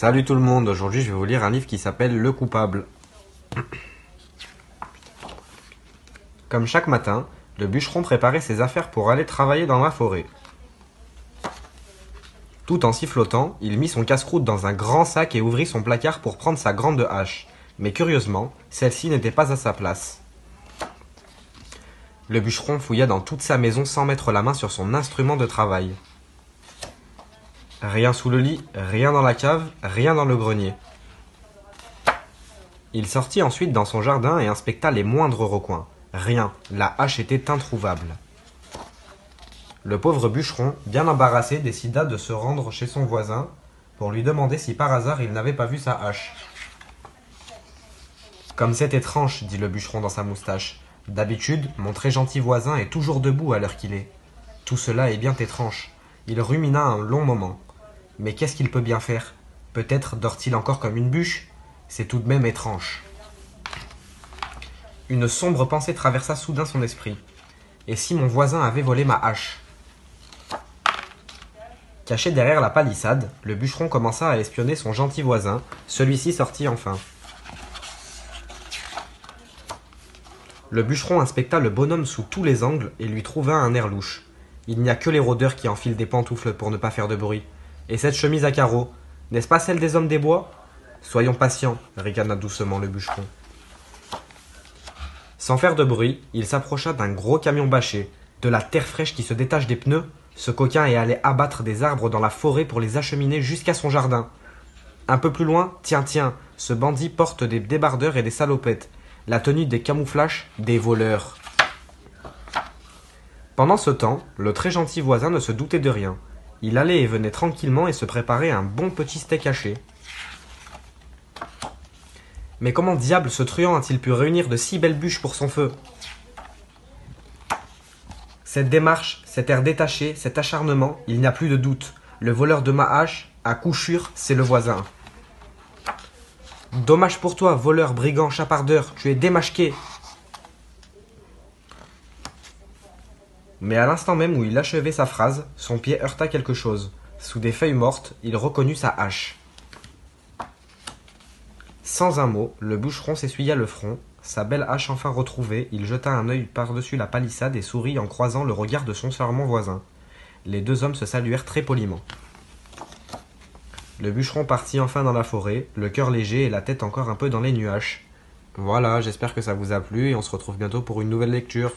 Salut tout le monde, aujourd'hui je vais vous lire un livre qui s'appelle Le Coupable. Comme chaque matin, le bûcheron préparait ses affaires pour aller travailler dans la forêt. Tout en sifflotant, il mit son casse-croûte dans un grand sac et ouvrit son placard pour prendre sa grande hache. Mais curieusement, celle-ci n'était pas à sa place. Le bûcheron fouilla dans toute sa maison sans mettre la main sur son instrument de travail. Rien sous le lit, rien dans la cave, rien dans le grenier. Il sortit ensuite dans son jardin et inspecta les moindres recoins. Rien, la hache était introuvable. Le pauvre bûcheron, bien embarrassé, décida de se rendre chez son voisin pour lui demander si par hasard il n'avait pas vu sa hache. « Comme c'est étrange, dit le bûcheron dans sa moustache. D'habitude, mon très gentil voisin est toujours debout à l'heure qu'il est. Tout cela est bien étrange. » Il rumina un long moment. Mais qu'est-ce qu'il peut bien faire? Peut-être dort-il encore comme une bûche? C'est tout de même étrange. Une sombre pensée traversa soudain son esprit. Et si mon voisin avait volé ma hache? Caché derrière la palissade, le bûcheron commença à espionner son gentil voisin. Celui-ci sortit enfin. Le bûcheron inspecta le bonhomme sous tous les angles et lui trouva un air louche. Il n'y a que les rôdeurs qui enfilent des pantoufles pour ne pas faire de bruit. Et cette chemise à carreaux, n'est-ce pas celle des hommes des bois? Soyons patients, ricana doucement le bûcheron. Sans faire de bruit, il s'approcha d'un gros camion bâché. De la terre fraîche qui se détache des pneus, ce coquin est allé abattre des arbres dans la forêt pour les acheminer jusqu'à son jardin. Un peu plus loin, tiens, ce bandit porte des débardeurs et des salopettes. La tenue des camouflages, des voleurs. Pendant ce temps, le très gentil voisin ne se doutait de rien. Il allait et venait tranquillement et se préparait un bon petit steak haché. Mais comment diable ce truand a-t-il pu réunir de si belles bûches pour son feu? Cette démarche, cet air détaché, cet acharnement, il n'y a plus de doute. Le voleur de ma hache, à coup sûr, c'est le voisin. Dommage pour toi, voleur, brigand, chapardeur, tu es démasqué. Mais à l'instant même où il achevait sa phrase, son pied heurta quelque chose. Sous des feuilles mortes, il reconnut sa hache. Sans un mot, le bûcheron s'essuya le front. Sa belle hache enfin retrouvée, il jeta un œil par-dessus la palissade et sourit en croisant le regard de son charmant voisin. Les deux hommes se saluèrent très poliment. Le bûcheron partit enfin dans la forêt, le cœur léger et la tête encore un peu dans les nuages. Voilà, j'espère que ça vous a plu et on se retrouve bientôt pour une nouvelle lecture.